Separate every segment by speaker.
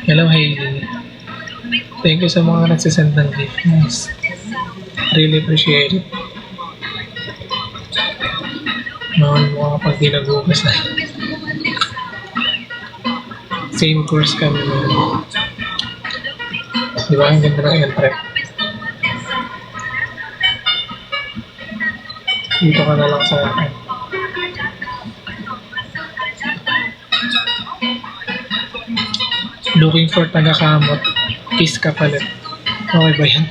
Speaker 1: Hello, Hailey. Thank you sa mga nagsisend ng gift. Yes. Really appreciate it. Noon mo kapag di nag-ugas na. Same course kami noon. Di ba? Ang ganda ng entrep. Dito ka na lang sa akin. Looking for taga-kamot. Kiss ka palit. Okay ba yan?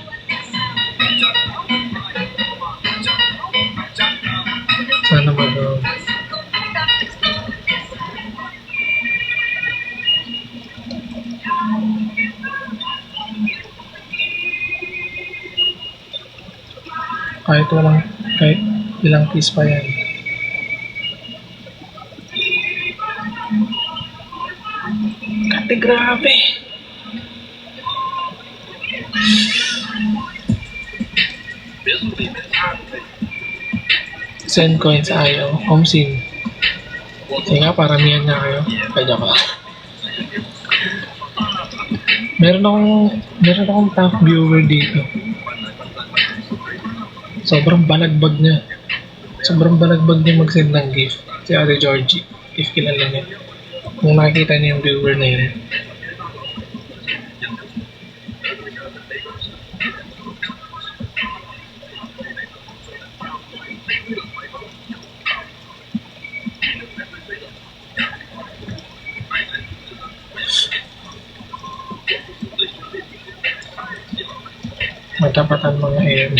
Speaker 1: Sana magawa. Kahit ilang kiss pa yan. Kate, grabe. Send coins ayaw. Omsin. Sige nga, paramihan nga kayo. Kaya ka. Meron akong top viewer dito. Sobrang balagbag niya mag-send ng gift. Si Ate Georgie, if kilala niya. Kung nakikita niya yung viewer na yun. Magtapatan mga air.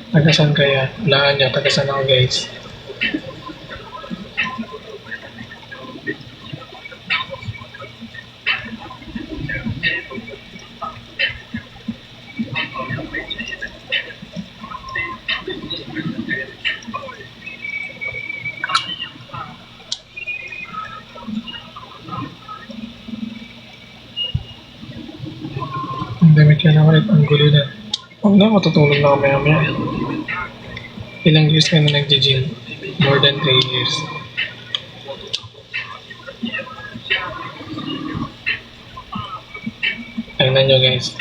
Speaker 1: Tagasan kaya? Laan niya, tagasan ako guys. Damit ka na ulit, ang gulo na. Huwag na, matutulog na ako maya-maya. Ilang years ka na nag-gym? More than 3 years. Tingnan nyo guys.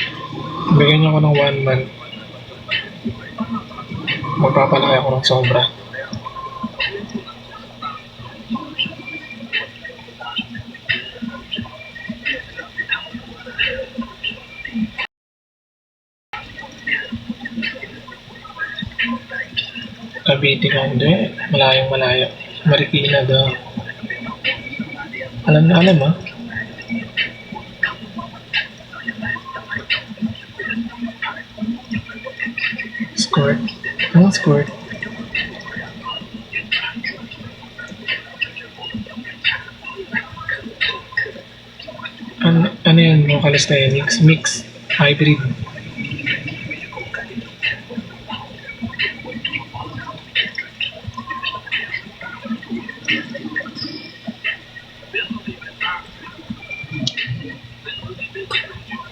Speaker 1: Bigyan nyo ako ng 1 month. Magpapalaki ako ng sobra. Cavite ka, hindi. Malayong-malayo. Marikina daw. Alam na alam, ha? Squirt. Anong squirt? Ano yan mo? Calisthenics? Mix? Hybrid?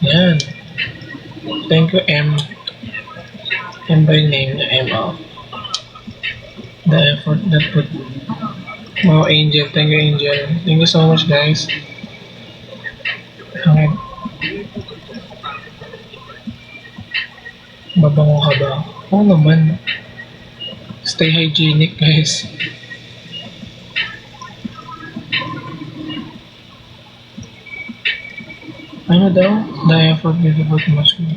Speaker 1: Yan. Thank you, M. M by name na M. The effort that put. Wow, Angel. Thank you, Angel. Thank you so much, guys. Hangin. Mabango ka ba? Oo naman. Stay hygienic, guys. Ano daw? The effort with the book must be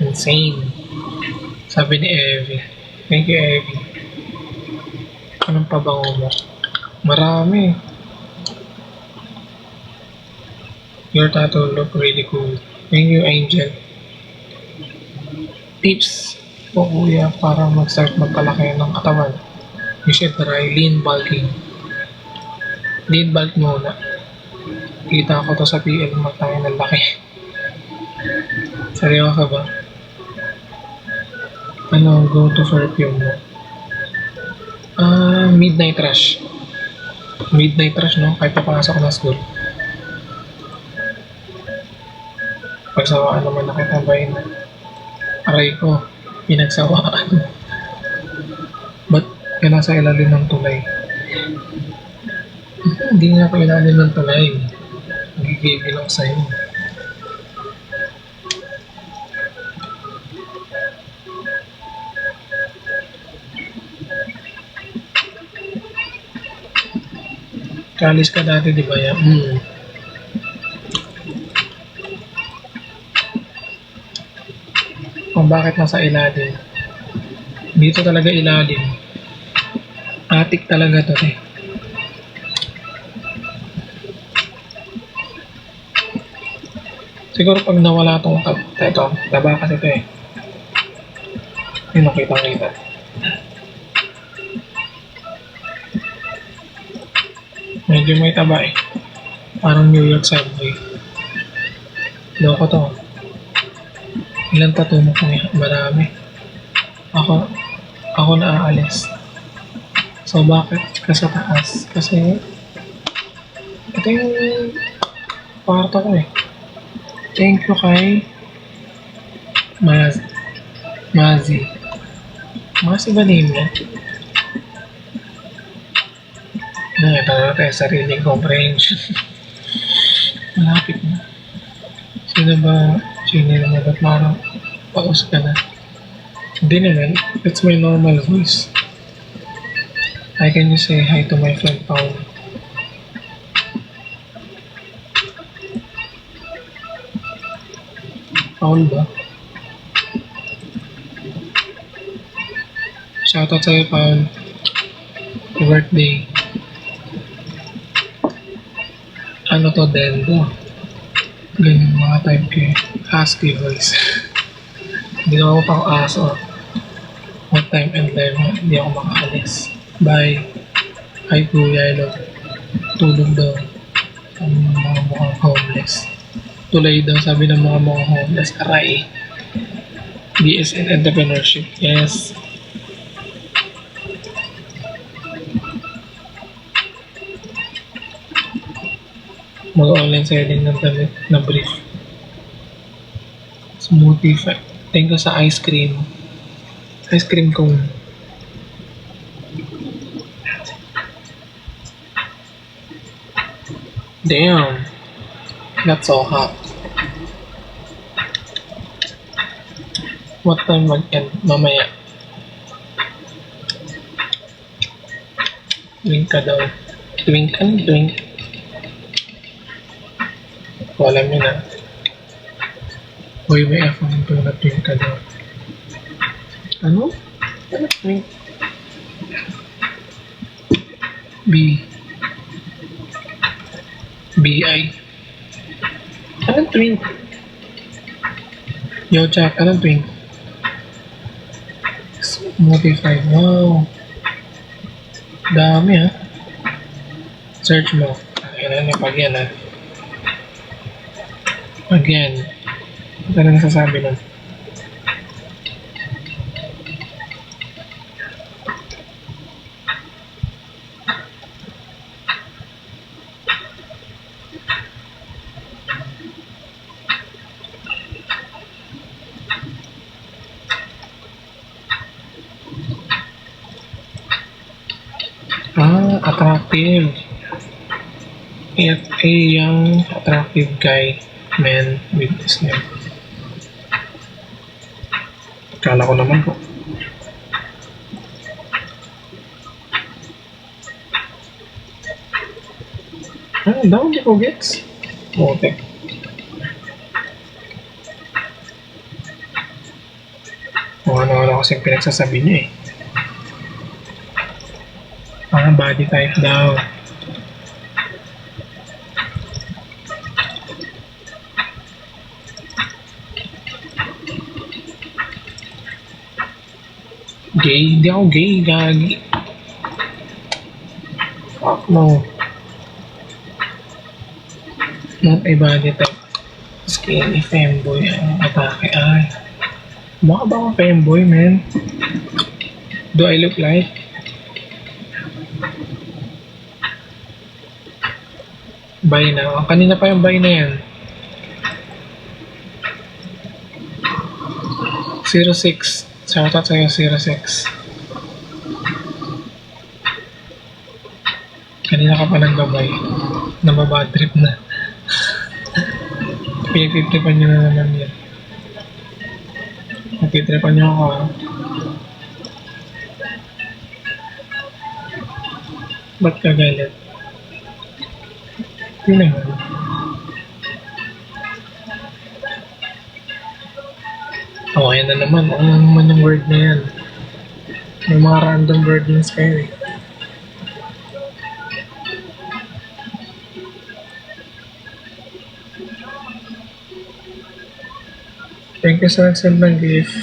Speaker 1: insane. Sabi ni Evie. Thank you, Evie. Anong pabango mo? Marami. Your tattoo look really cool. Thank you, Angel. Tips po kuya para mag-start magpalaki ng katawan. You should try lean bulking. Lean bulk muna. Kita ko to sa PL mo tayo ng laki. Seryoso ka ba? Ano, go to perfume mo? Midnight Rush. Midnight Rush, no? Kahit papasok na school. Pagsawaan naman nakitabay na. Aray ko, pinagsawaan. Ba't ka nasa ilalim ng tulay? Hindi nga ako ilalim ng tulay. Nagigigil ako sa'yo. Kalis ka dati, di ba yan? Kung bakit nasa ilalim. Dito talaga ilalim. Attic talaga to eh. Siguro pag nawala tong taba kasi ito eh. Yung nakita. Medyo may taba eh. Parang New York subway. Loko to. Ilan tattoo mo kung marami? Ako na aalis. So bakit ka sa taas? Kasi ito yung kwarto ko eh. Thank you kay Mazi ba name niya? Ito na tayo sariling comprehension. Malapit na. Sino ba? Ba't parang paus ka na? Hindi naman. That's my normal voice. Hi, can you say hi to my friend Paul? Paul ba? Shoutout sa'yo, Paul. Happy birthday. Ano to, Dendo? Ganyan mga type ko eh. Husky voice. Hindi na ako pang aso. One time and then, hindi ako makaalis. Bye. Hi, Kuya. Hello. Tulog daw. Ang mga mukhang homeless. Tulay daw, sabi ng mga homeless. Aray. BSN Entrepreneurship. Yes. Mag-online selling ng damit na brief. Smoothie. Thank you sa ice cream. Ice cream cone. Damn. That's so hot. What time mag-end? Mamaya. Drink ka daw. Drink. Alam nyo na. Uy, may ako nito na drink ka daw. Ano? Ano drink? B.I. Anong drink? Yo, Jack, anong drink? Smoothie. Wow. Dami ha. Search mo. Kailan na pag yan ha. Again, ito na nasasabi nun. Attractive. A young, attractive guy. Man with this name. Kala ko naman po. Down di ko gets. Motek. O ano kasi pinagsasabi niya eh. Parang body type daw. Gay? Hindi ako gay, gagi. Fuck no. Not a body type. Skinny femboy ang atake. Ay. Baka ba ako femboy, man? Do I look like? Buy na. Kanina pa yung buy na yan. 06. Shoutout sa'yo, 06. Kanina Kanina ka pa ng gabay. Nababad trip na. Pinagtitripan nyo na naman yan. Nagtitripan nyo ako. Ba't ka galit? Yun naman. Oh, ayan na naman. Ano naman yung word na yan? May mga random wordings kayo eh. Thank you sa nagsend ng gift.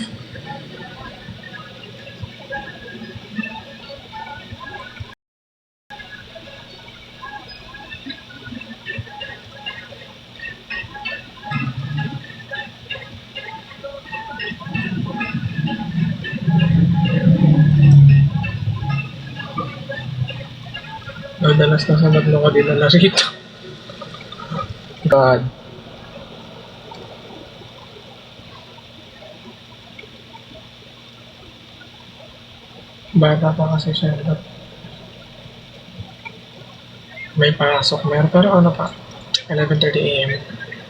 Speaker 1: Madalas na sa madlo ka din na rito. God. Bata pa kasi siya. May pasok. Meron pero ano pa? 11:30 a.m.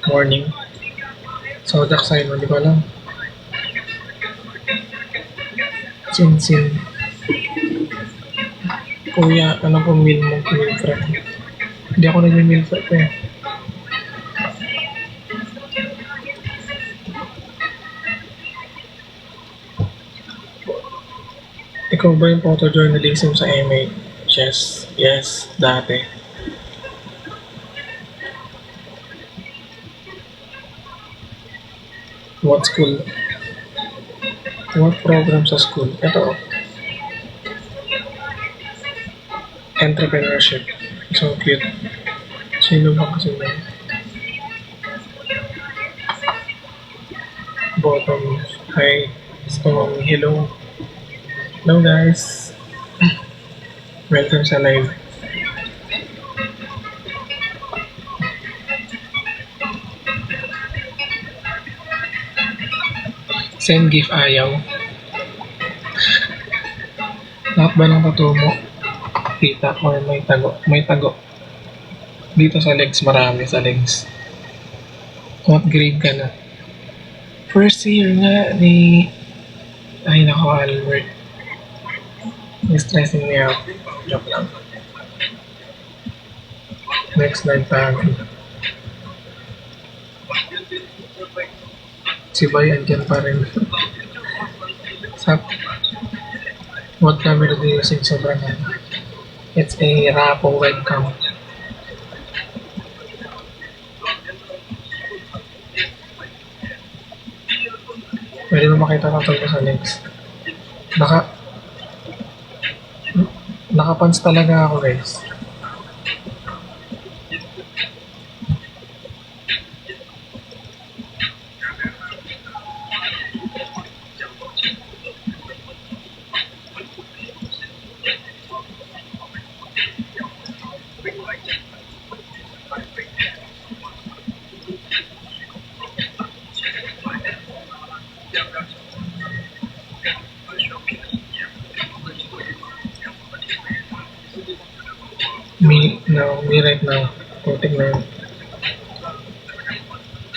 Speaker 1: morning. So, Daksay mo, di ko alam. Sin. Kuya, ano po meal mo? Meal prep. Hindi ako nag-meal prep eh. Ikaw ba yung photojournalism sa MA? Yes, dati. What school? What program sa school? Ito. Entrepreneurship. So cute. Sino ba kasi na? Bottom. Hi. Hello. Hello guys. Welcome sa live. Send gift ayaw. Lahat ba ng tattoo mo? Kita or may tago? May tago. Dito sa legs, marami sa legs. What grade ka na? First year nga ni... Ay nako, Albert. Stressing me out. Joke lang. Next live tayo. Si Bay andyan pa rin. What camera do you using? Sobrang yan. It's a Rapo webcam. Pwede mo makita ng tungkol sa legs. Nakapants talaga ako guys. Me right now. Putik na yun.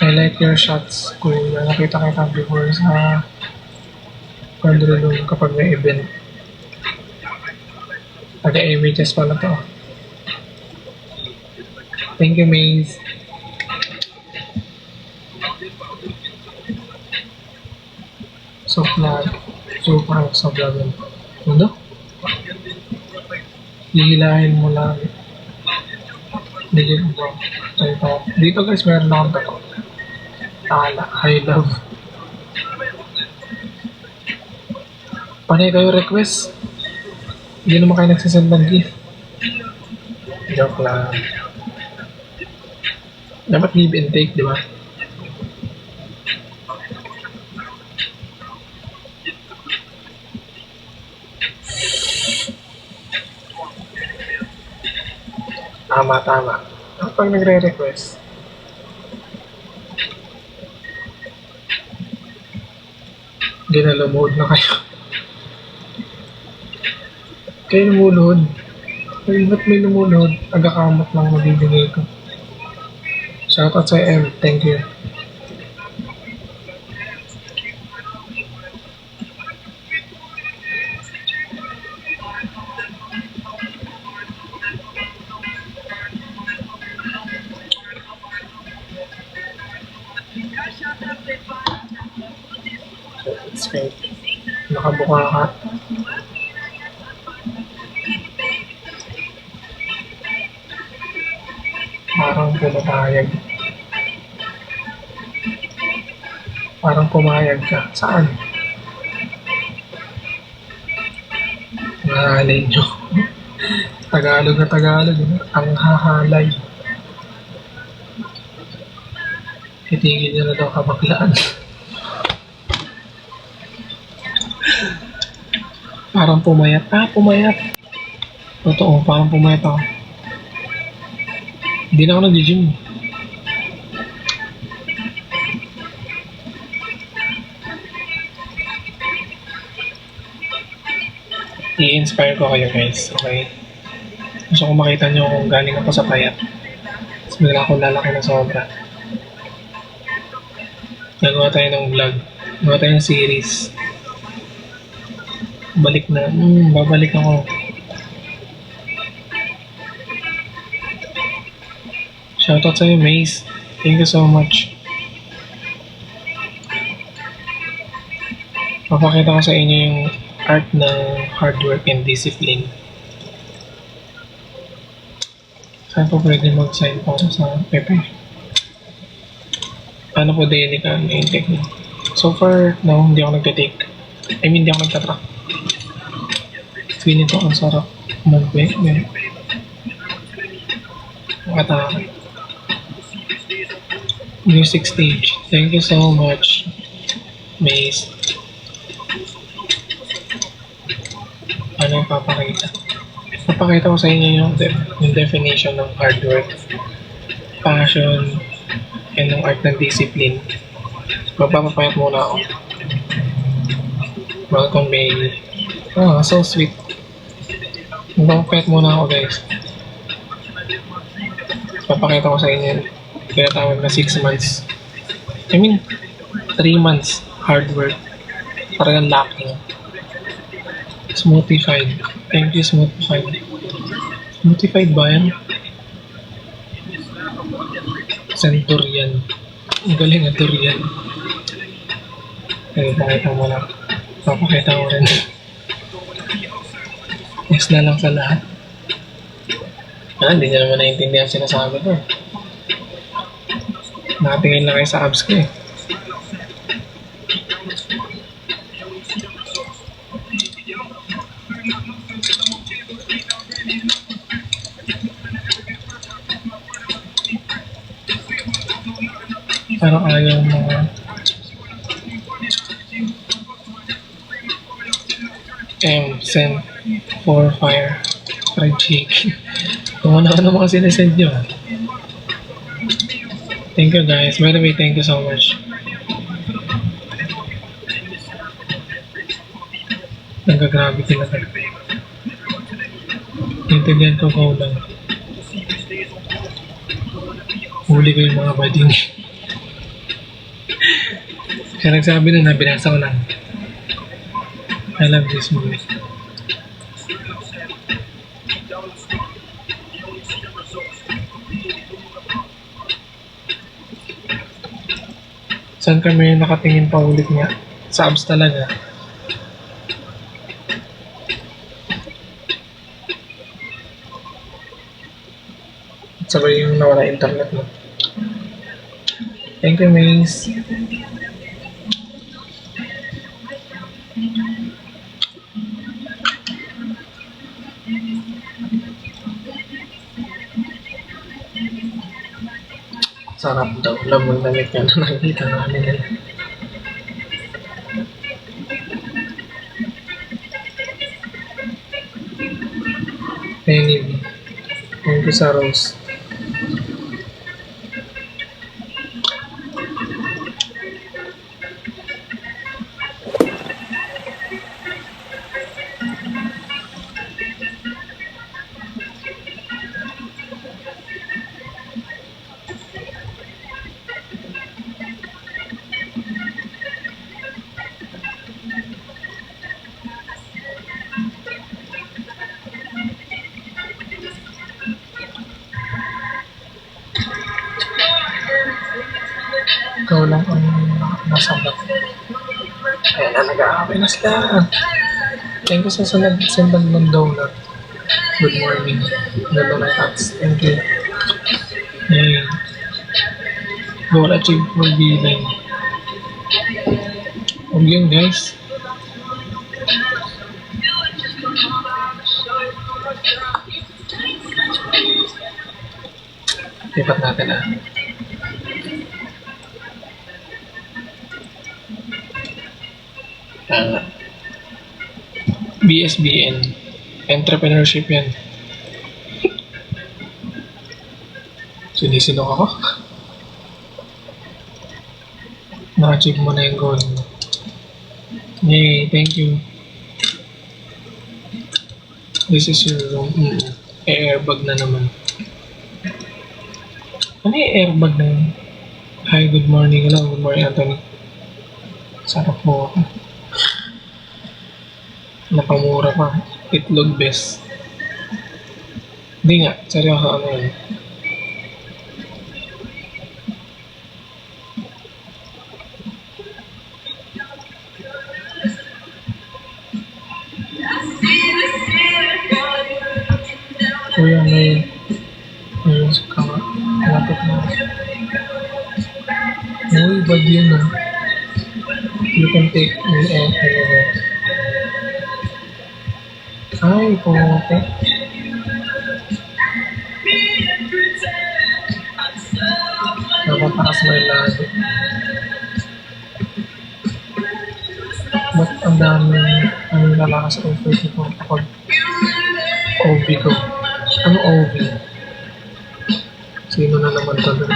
Speaker 1: I like your shots, kuya. Nakita kita before sa Pandrolong kapag may event. Taga-images pala to. Thank you, Maze. So vlog. So parang sa vlog. Ano? Hihilahin mo lang. Dito guys, meron akong tato. Tala, I love. Panay kayo request. Hindi naman kayo nagsasend ng gift. Joke lang. Dapat give and take, di ba? Tama. Kapag nagre-request, hindi na lumuhod na kayo. Kayo lumuluhod. Ay, ba't may lumunod? Agakamot lang mabibigay ko. Shoutout sa M. Thank you. It's fake. Nakabuka ka. Parang pumayag. Parang pumayag ka. Saan? Nahalay nyo. Tagalog na Tagalog. Ang hahalay. Itigil nyo na daw kabaklaan. Parang pumayat. Pumayat. Totoo, parang pumayat ako. Hindi na ako nag-gym. I-inspire ko kayo guys, okay? Gusto ko makita nyo kung galing ako sa payat. Tapos bigla akong lalaki na sobra. Nagawa tayo ng vlog. Nagawa tayo ng series. Balik na. Babalik ako. Shoutout sa'yo, Mace. Thank you so much. Papakita ko sa inyo yung art ng hard work and discipline. Saan po pwede mag-sign para sa Pepe? Paano po daily ka na-intake mo? So far, no, hindi ako nagtitake. I mean, hindi ako nagtatrack. Feeling ko ang sarap mag-bet. Atake. Music stage. Thank you so much, Mace. Ano yung papakita? Papakita ko sa inyo yung definition ng hard work, passion, and ng art ng discipline. Magpapapayat muna ako. Welcome, baby. Oh, so sweet. Magpapapayat muna ako, guys. Papakita ko sa inyo. Kaya tawag na 6 months. I mean, 3 months hard work. Parang lacking. Smoothified. Thank you, Smoothified. Smoothified ba yan? Centurion. Ang galing na durian. Okay, pakita mo lang. Papakita ko rin. Yes na lang sa lahat. Hindi niya naman naiintindihan sinasabi ko. Nakatingin lang kayo sa abs ko eh. Parang ayaw mga send for fire fried chicken. Kung ano-ano mga sinesend nyo. Thank you guys. By the way, thank you so much. Nagka-gravity na talaga. Intindihan ko lang. Huli ko yung mga bading. Kaya nagsabi na binasa ko lang. I love this movie. Saan kami nakatingin pa ulit nga? Sa abs talaga. Sabay yung nawala internet mo. Thank you, Mace. Sarap daw. Lamang damit yan na nakikita namin nila. Anyway, thank you sa Rose. Ikaw lang ang nasabat. Ayan na, nag-aaway na sila. Thank you sa sundan ng donut. Good morning. Donut Tots. Thank you. Yay. Goal achieved for B9. Huwag yun guys. Lipat natin ah. BSBN. Entrepreneurship yan. Sinisinok ako. Na-achieve mo na yung goal mo. Yay, thank you. This is your room. Airbag na naman. Ano yung airbag na yun? Hi, good morning. Hello, good morning, Anthony. Sarap mo ako. Napamura pa. Itlog best. Hindi nga, seryoso ano yun. Kuya, may sa kama. Lapit na. Uy, bad yun ah. You can take me anywhere. Ay, pumunta. Napataas na yung lado. Ba't ang dami nalakas sa effort ko kapag OB ko? Ano OB? Sino na naman to doon?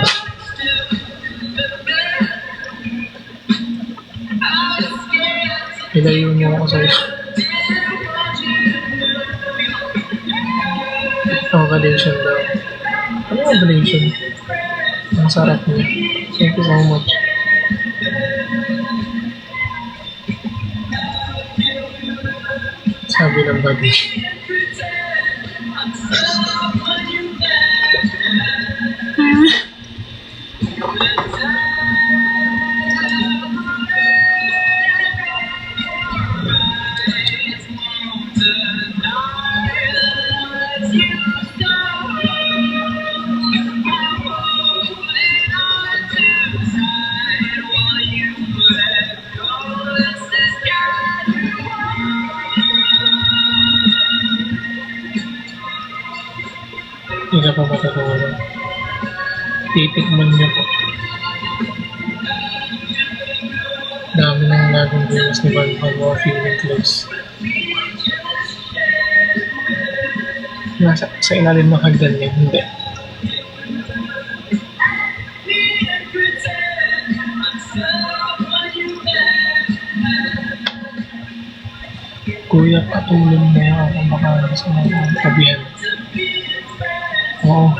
Speaker 1: Ilayo niyo ako sa issue. Validation daw. Ano yung validation? Ang sarap niya. Thank you so much. Sabi ng body. Hindi na pa matutulog. Titikman niya po. Dami nang laging viewers ni Van mga feeling close. Nasa sa ilalim ng hagdan niya, hindi. Kuya, patulong na ako makakas sa mga kabihan. Oo.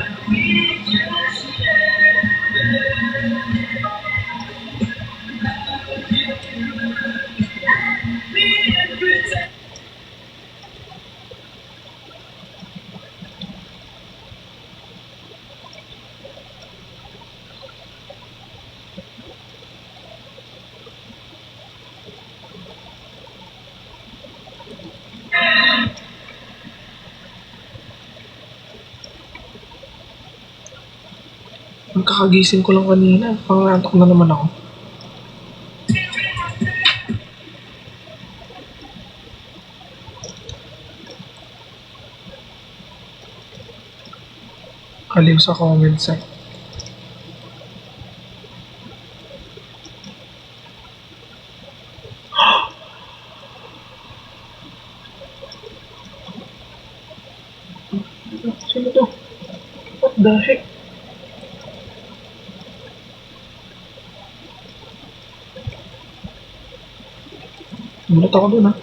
Speaker 1: Ang kakagising ko lang kanina, pangangatok na naman ako. Kaliw sa comments eh. Sino to? What the heck? Gulat ako dun ah.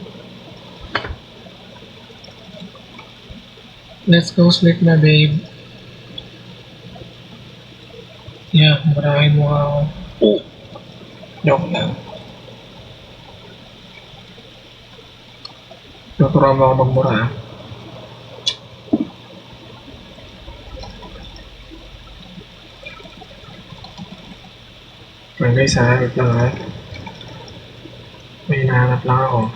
Speaker 1: Let's go sleep na babe. Yeah, marahin mo ako. Oh! Joke lang. Natural mo ako magmura. Guys ha, wait lang ha. May hinahanap lang ako.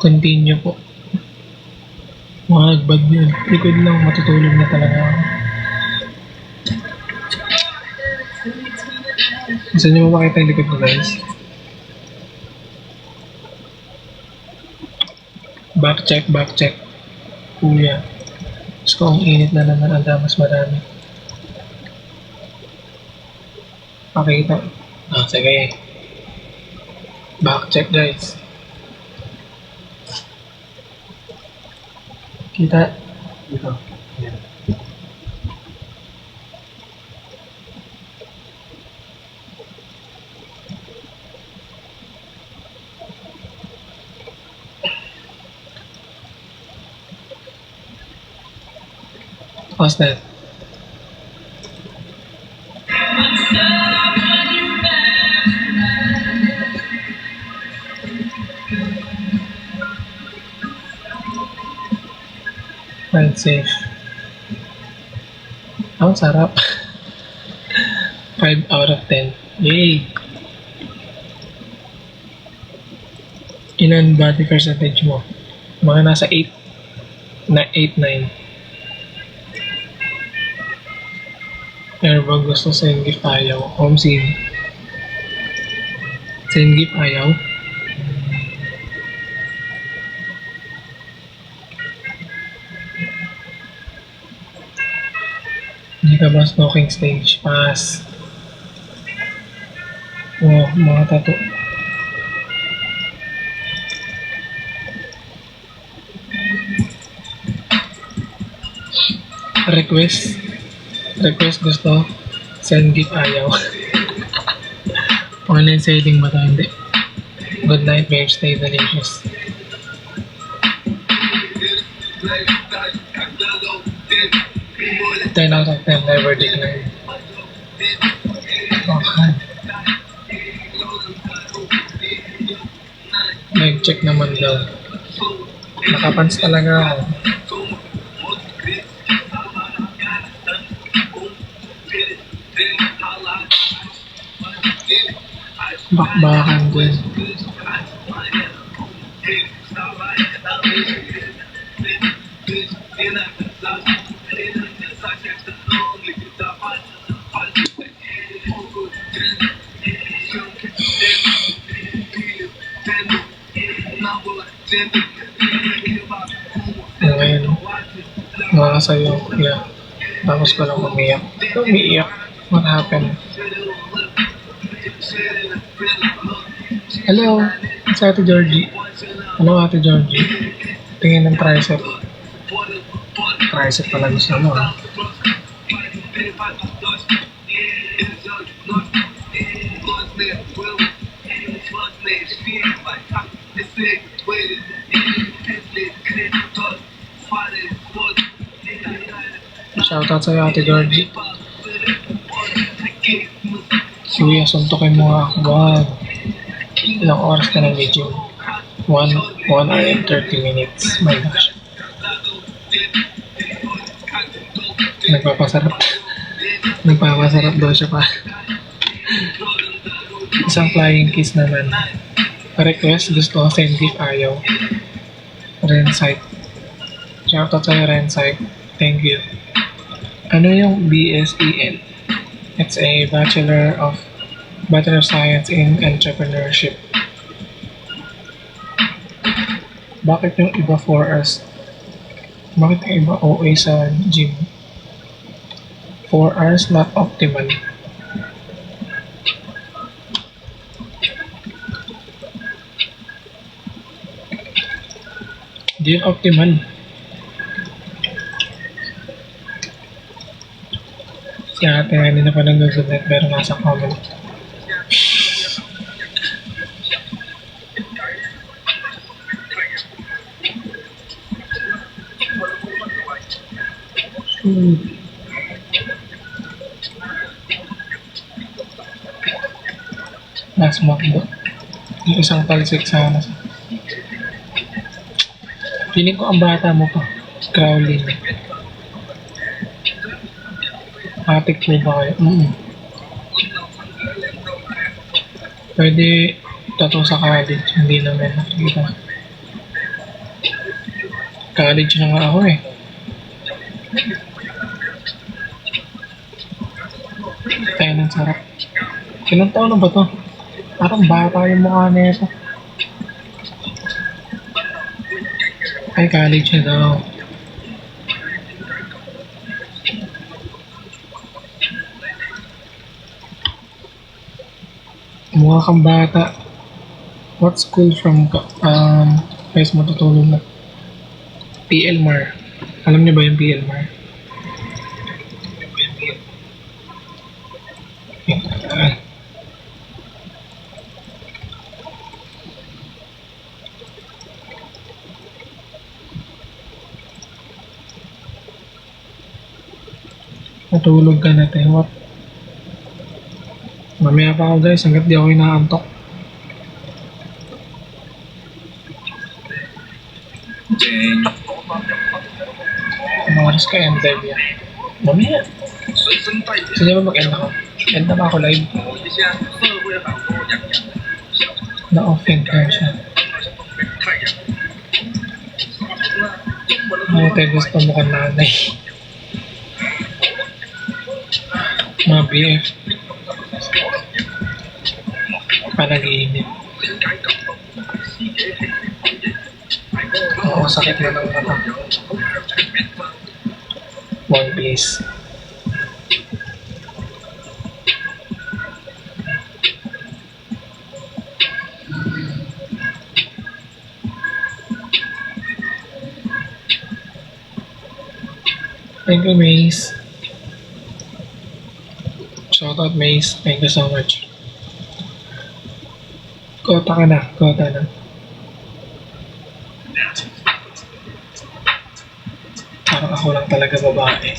Speaker 1: Continue po. Wag, bad yun. Likod lang, matutulog na talaga ako. Gusto niyo mo makita yung likod ko guys? Back check. Kuya. Gusto ko ang init na naman, ang damas marami. Pakita. Sige. Back check guys. Kita. Dito. Yan. What's that? Ride safe. Ang sarap. 5 out of 10. Yay! Ilan body percentage mo? Mga nasa 8. 9. Pero ba gusto send gift ayaw? Home scene. Send gift ayaw? Hindi ka ba stalking stage? Pass. Oh, mga tattoo. Request gusto. Send gift ayaw. Online selling ba ito? Hindi. Good night, babe. Stay delicious. Ten out of 10, never decline. Okay. Nag-check naman daw. Nakapans talaga ako. Bakbakan din. Ngayon, nakasayo. Yeah. Tapos ko lang umiyak. What happened? Hello, sa Ate Georgie. Hello, Ate Georgie. Tingin ng tricep. Tricep pala gusto mo, ha? Shoutout sa'yo, Ate Georgie. Kuya, suntukin mo nga ako. Wag. Ilang oras ka ng video? 1 hour and 30 minutes. My gosh. Nagpapasarap daw siya pa. Isang flying kiss naman. Request, gusto ko send gift ayaw. Rensite. Shoutout sa'yo, Rensite. Thank you. Ano yung BSEN? It's a Bachelor of Science in Entrepreneurship. Bakit yung iba 4 hours? Bakit yung iba OA sa gym? 4 hours not optimal. Di optimal. Si ate hindi na pa nag-good pero nasa comment. Last month do. Yung isang talsik sana. Feeling ko ang bata mo pa. Crowley. Atik po ba kayo? Pwede tato sa college. Hindi naman nakikita. College na nga ako eh. Tayo ng sarap. Ilang taon na ba to? Parang bata yung mukha na ito. Ay, college na daw. Mukha kang bata. What school from ka? Guys, matutulog na. PL Mar. Alam niyo ba yung PL Mar? Matulog ka na, What? Mamaya pa ako guys, hanggat di ako inaantok. Ano oras ka end live yan? Mamaya. Sige ba mag-end ako? End na ba ako live? Na-offend ka siya. Ano tayo gusto mo ka nanay? Mga BF. Panaginip. Oo, sakit na ng mata. One Piece. Thank you, Mace. Shout out, Mace. Thank you so much. Kota ka na. Kota na. Parang ako lang talaga babae.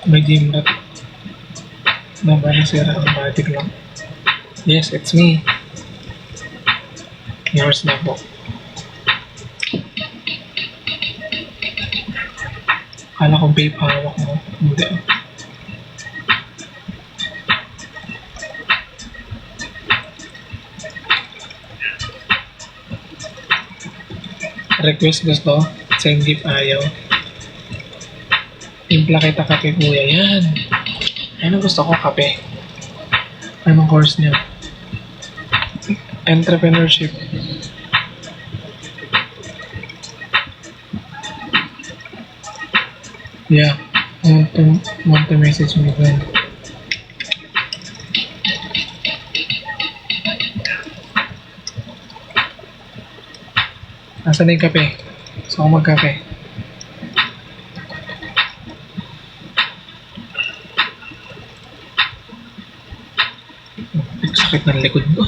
Speaker 1: May gym na. Naman na sira ang matik lang. Yes, it's me. Yours na po. Kala kong vape hawak mo. Hindi. Request gusto, send gift ayaw. Timpla kita kape kuya, yan. Ano gusto ko, kape? Anong course niya? Entrepreneurship. Yeah, want to message me then. Nasaan na yung kape? Gusto ko magkape. Sakit ng likod ko.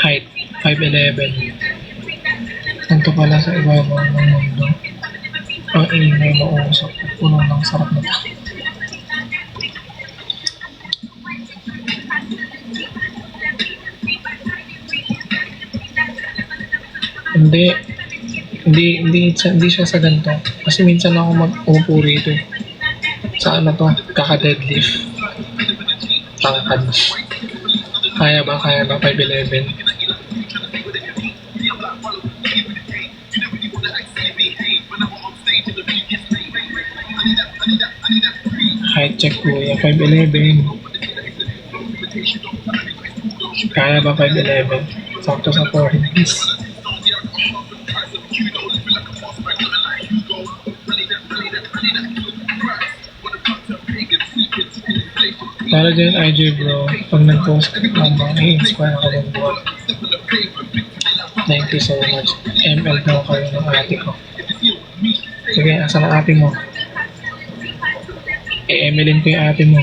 Speaker 1: Height, 5'11". Tanto pala sa ibabaw ng mundo. Ang ingay mausap at puno ng sarap na tao. Hindi siya sa ganito. Kasi minsan ako mag-umupo rito. Sa ano to? Kaka-deadlift. Tangkad. Kaya ba? 5'11". Height check kuya, 5'11". Kaya ba 5'11"? Sakto sa 4 days. Para dyan, IG bro, pag nag-post ka ng mga i-inspire ako ng buwan. Thank you so much. ML daw kayo ng ate ko. Sige, asan ang ate mo? I-MLin ko yung ate mo.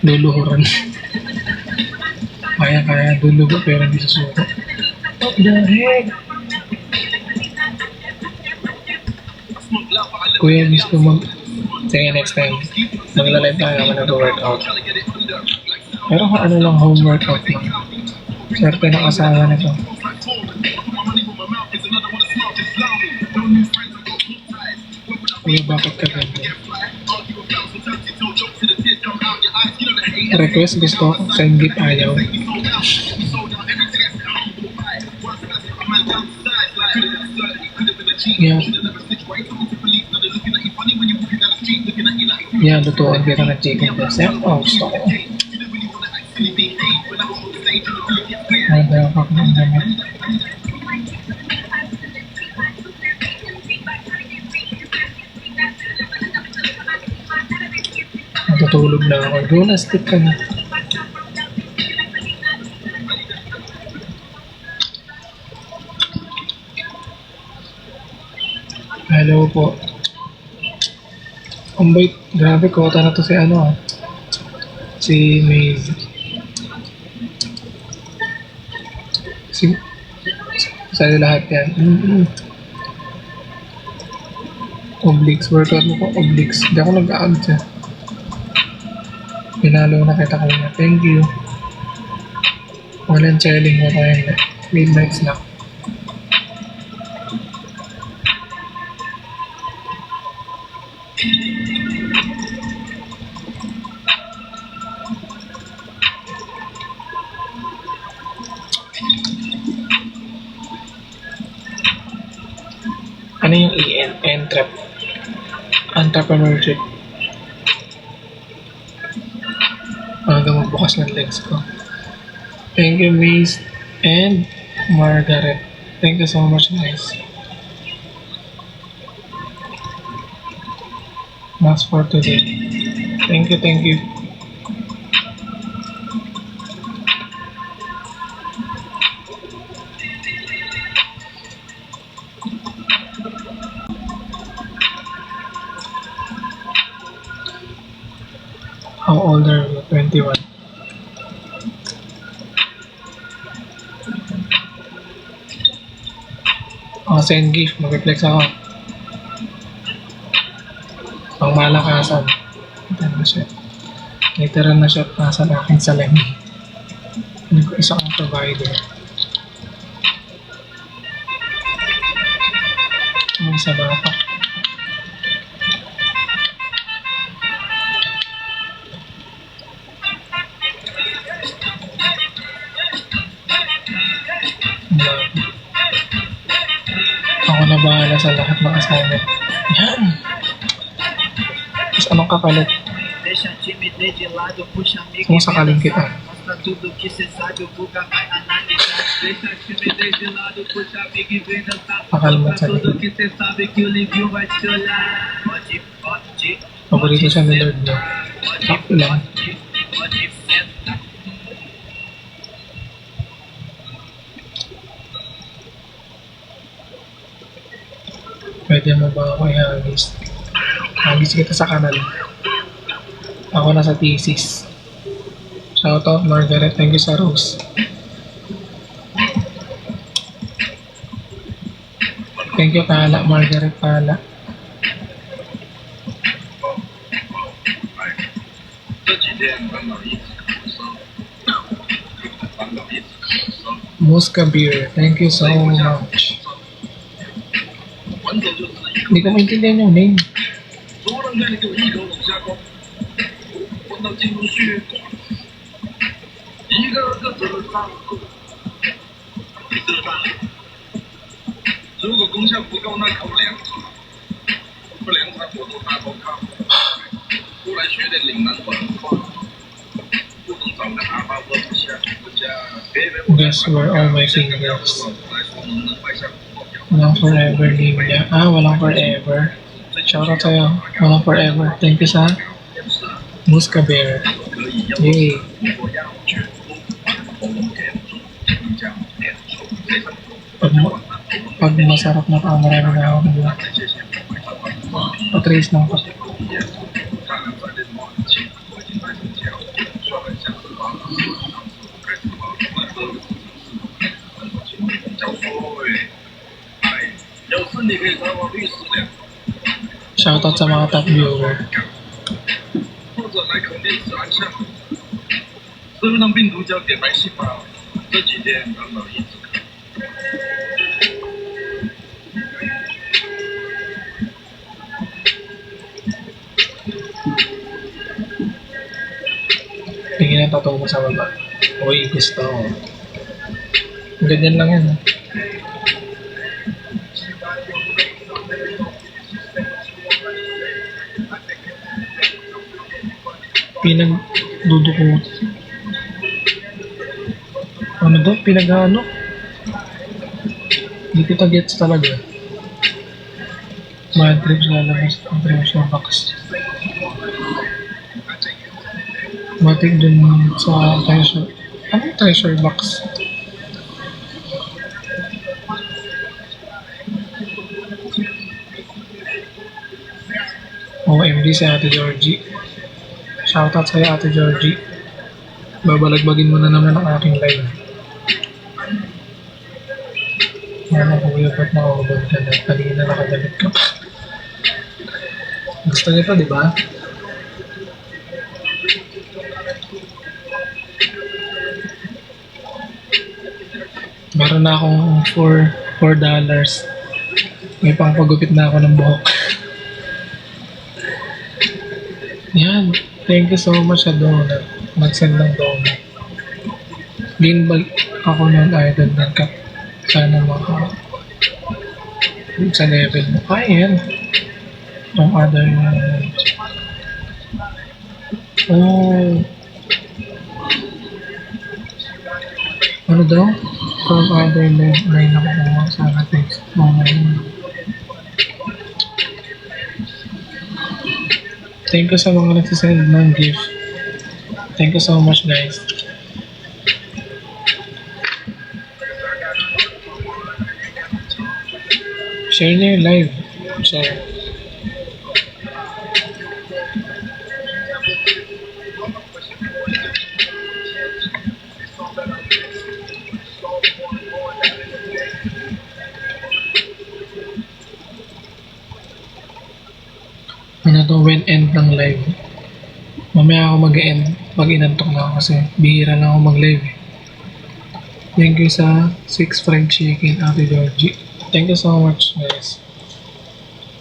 Speaker 1: Luluhuran. Kaya lulugo pero hindi susuko. What the heck? Kuya, miss ko mag... Sige, next time. Magla-live tayo naman nag-workout. Pero kung ano lang, home workout lang. Swerte ng asawa na to. Kuya, bakit ka ganito? Request gusto ko, send gift ayaw. Yeah. Yeah, lutuan kita ng chicken breast. Oh, gusto ko. Ay, dapat ng damit. Natutulog na ako. Go na, stick ka na. Hello po. Kumbay, grabe kota na to si ano ah. Si Maze. Sa'yo lahat yan. Obliques. Workout mo po, obliques. Hindi ako nag-aag siya. Pinalo na kita kanina. Thank you. Walang chilling mo tayo. Midnight snack. Ano yung EN? Entrepreneurship. Hanggang magbukas ng legs ko. Thank you, Mace and Margaret. Thank you so much, guys. That's for today. Thank you, thank you. How old are you? 21. Send gift. Mag-reflex ako. Pang malakasan. Ito na siya. Literal na siya nasa aking salamin. Hindi ko isa kong provider. May isa ba ako? Ako na bahala sa lahat ng assignment. Yan! Tapos anong kapalit? Sumasakalin kita. Pakalmat sa likod. Paborito siya ni Lord niya. Sakto lang. Pwede mo ba ako i-hagis? Hagis kita sa kanal. Ako na sa thesis. Shoutout Margaret, thank you sa rose. Thank you Pala, Margaret Pala. Mosca beer, thank you so much. Hindi ko maintindihan yung name. Guess where all my fingers. Walang forever name niya. Walang forever. Shoutout sa'yo. Walang forever. Thank you sa Musca Bear. Yay. Pag masarap na pa, marami na ako nila. Patrace lang pa. Shoutout sa mga top viewer.
Speaker 2: 或者来坑电子安上，身份证病毒叫点白细胞，这几天刚好一直看。
Speaker 1: Tingin ang tattoo mo sa baba. Uy, gusto ko. Ganyan lang yan. Pinagdudukot. Ano daw? Pinag-ano? Hindi kita gets talaga. Mind trips lalabas ang treasure box. Matik dun sa treasure. Anong treasure box? OMG si Ate Georgie. Shoutout sa'yo Ate Georgie. Babalagbagin mo na naman ang aking live. Ano kuya, ba't nakakabag ka na? Kanina nakagalit ka pa. Gusto niyo to, di ba? Meron na akong $4. May pangpagupit na ako ng buhok. Yan. Thank you so much sa donut. Mag-send ng donut. Ginbag ako ng idol ng cup. Sana maka sa level mo. Yan. From other oh. Ano daw? From other line ako sana thanks. Thank you sa mga nagsisend ng gift. Thank you so much guys. Share niyo yung live. Share. Ano to, when end ng live? Mamaya ako mag-end pag inantok na ako kasi bihira lang ako mag-live eh. Thank you sa 6 fried chicken, Ate Georgie. Thank you so much guys.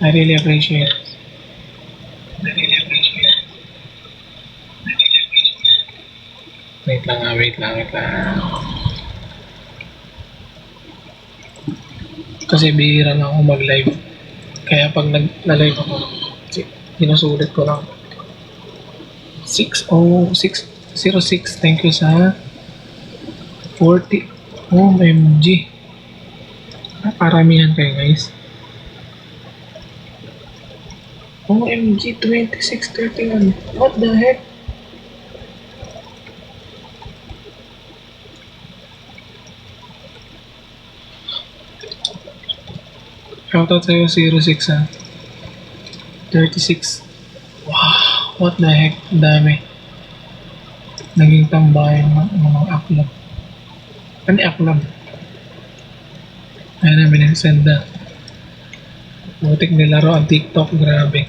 Speaker 1: I really appreciate it. Wait lang. Kasi bihira lang ako mag-live. Kaya pag nag-live ako, sinusulit ko lang. 60606. Thank you sa 40. OMG. Paramihan kayo guys. OMG 2631. What the heck? Shoutout sa'yo 06 ha. 36. Wow, what the heck? Dami. Naging tambayan ng mga aklab. Ano aklab? Ayan na, minasend na. Butik nilaro ang TikTok, grabe.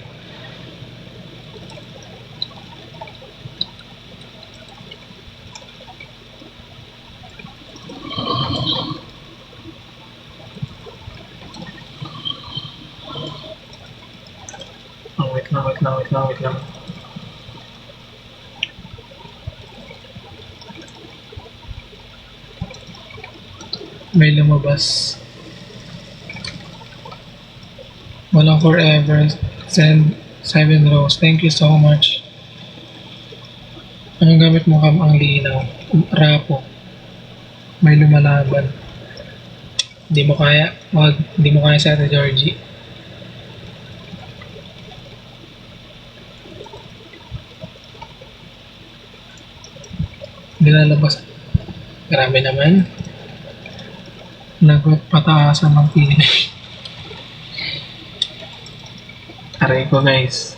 Speaker 1: Wait lang. May lumabas. Walang forever. Send 7 rows. Thank you so much. Anong gamit mo kam ang linaw? Rapo. May lumalaban. Hindi mo kaya. Hindi mo kaya sa Ate Georgie. Nilalabas. Grabe naman. Lagot pataasan ng pili. Aray ko guys.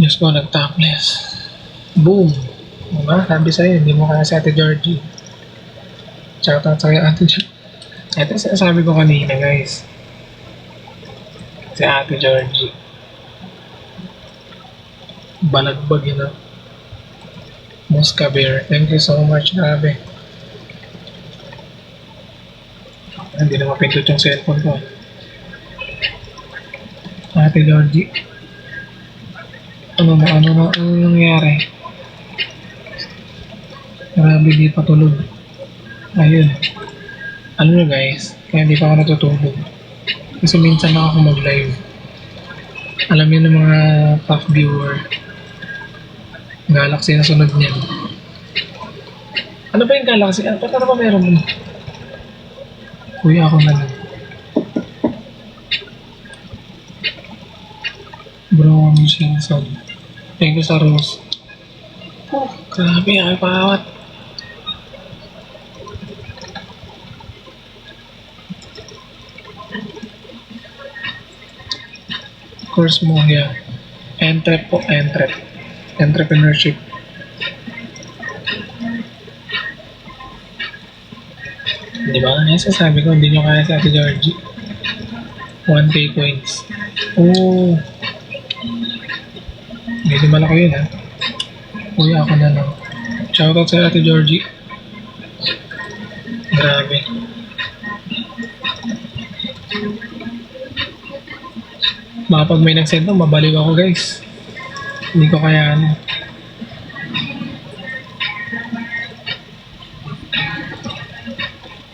Speaker 1: Diyos ko, nag-topless. Boom! Diba? Sabi sa'yo, hindi mo kaya si Ate Georgie. Shoutout sa'yo, Ate Georgie. Ito yung sinasabi ko kanina, guys. Si Ate Georgie. Balagbag yun, ah. Mosca Bear. Thank you so much, grabe. Hindi na mapindot yung cellphone ko. Ate Georgie. Ano nangyari? Grabe, di pa tulog. Ayun. Ano nyo guys, kaya di pa ako natutulog. Kasi minsan lang ako mag-live. Alam niyo ng mga top viewer. Galaxy na sunod niyan. Ano ba yung Galaxy? Ba't ano ba meron mo? Kuya ako na lang. Bro, Michelle Son. Thank you sa Rose. Oh, grabe, ay pawat. Course mo, yeah. Entrep po, entrep. Entrepreneurship. Di ba? Yan sasabi ko, hindi nyo kaya sa Ate Georgie. 1K coins. Oh. Medyo malaki yun, ha? Kuya ako na lang. Shoutout sa Ate Georgie. Grabe. Baka pag may nag-send na, mabaliw ako, guys. Hindi ko kaya ano.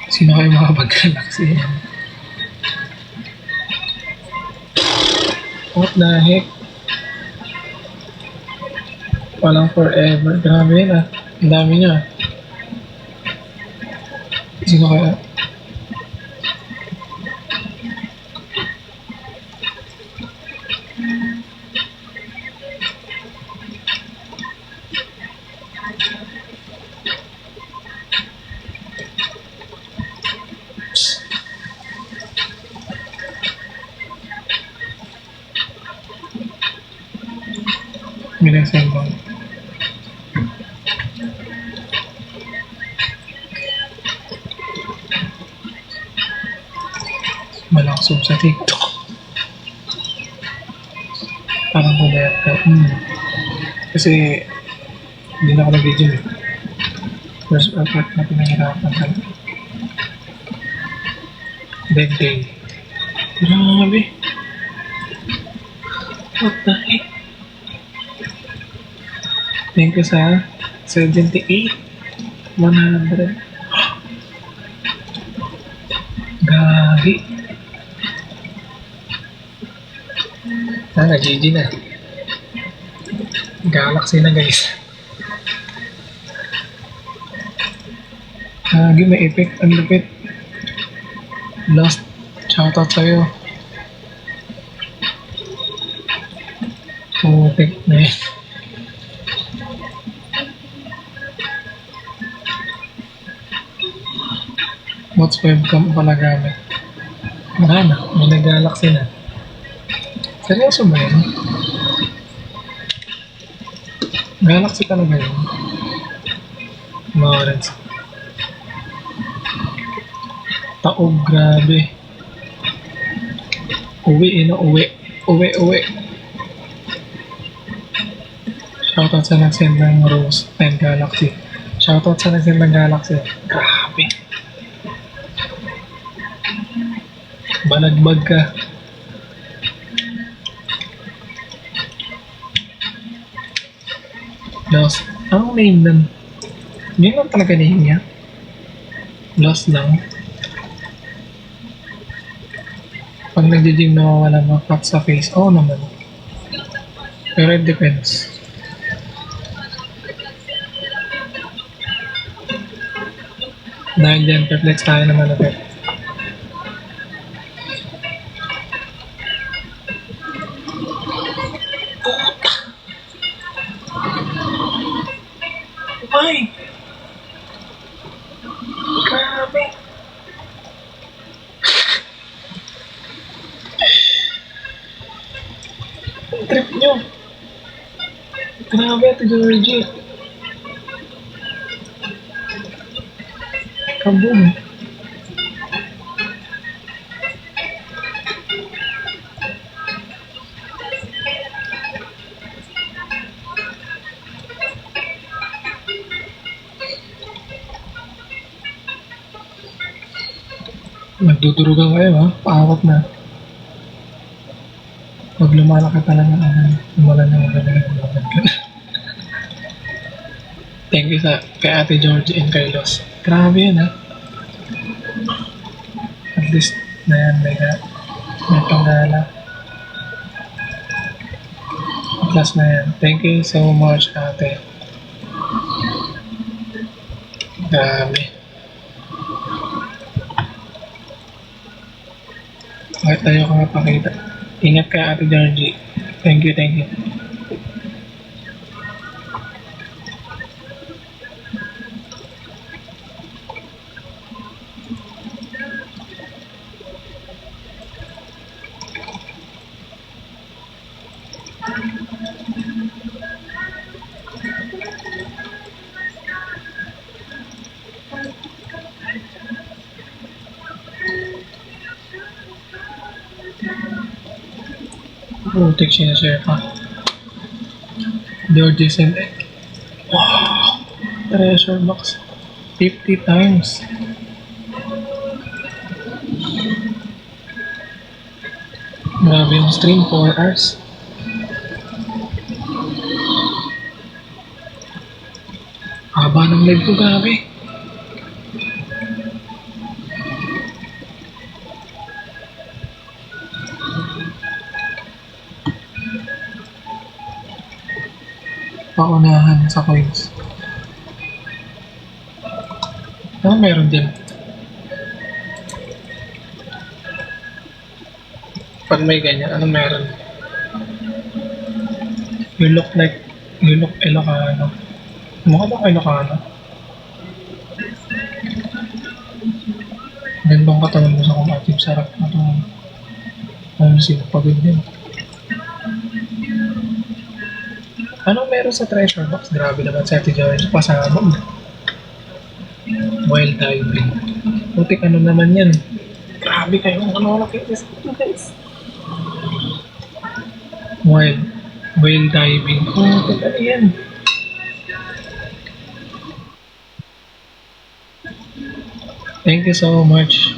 Speaker 1: Sino kayo makapag-galaxy? What the heck? Walang forever. Grabe yun, ah. Ang dami niya. Sino kaya? May nag-send ba? Malaksog sa TikTok. Parang kumayat ka. Kasi hindi na ako nag-video eh. First effort na pinahirapan ka. Dead day. Grabe. What the heck? Thank you sa 78. 100. Gagi. GG na. Galaxy na guys. Gagi, may effect. Ang lupit. Lost. Shoutout sa'yo. Putik na yun. What's webcam pala gamit? Wala na. May nag-galaxy na. Seryoso ba yun? Galaxy talaga yun. Mga orange. Taog, grabe. Uwi, uwi. Uwi. Shoutout sa nag-send ng Rose and Galaxy. Shoutout sa nag-send ng Galaxy. Grabe. Balagbag ka. Lost. Anong name nun? Hindi lang talaga name niya. Lost lang. Pag nag-gym nawawala mga fat sa face, oo naman. Pero it depends. Dahil dyan, perplex tayo naman ulit. Ay! Grabe! Ang trip nyo! Grabe, Ate Georgie. Kaboom. Nagdudurugan kayo ha? Paawat na. Pag lumalaki talaga lumalan na magaling lumalan ka. Thank you sa kay Ate Georgie and Carlos. Grabe yan ha. At least na yan, may panggala. At last na yan. Thank you so much, Ate. Grabe. Bakit tayo ka mapakita? Ingat ka, Ate Georgie. Thank you, thank you. Putik sinashare pa. Georgie sent it. Wow! Treasure box. 50 times. Grabe yung stream, 4 hours. Haba ng live ko, grabe. Paunahan sa coins. Ano meron din? Pag may ganyan, ano meron? You look Ilocano. Mukha ba kayo Ilocano? Gandang katawan mo sa kumatib. Sarap na ito. Ano sila pagod din. Ano meron sa treasure box? Grabe naman sa Ate Georgie. Pasama mo. Wild diving. Putik ano naman yan. Grabe kayo. Ano nakikita guys? Wild diving. Putik ano yan? Thank you so much.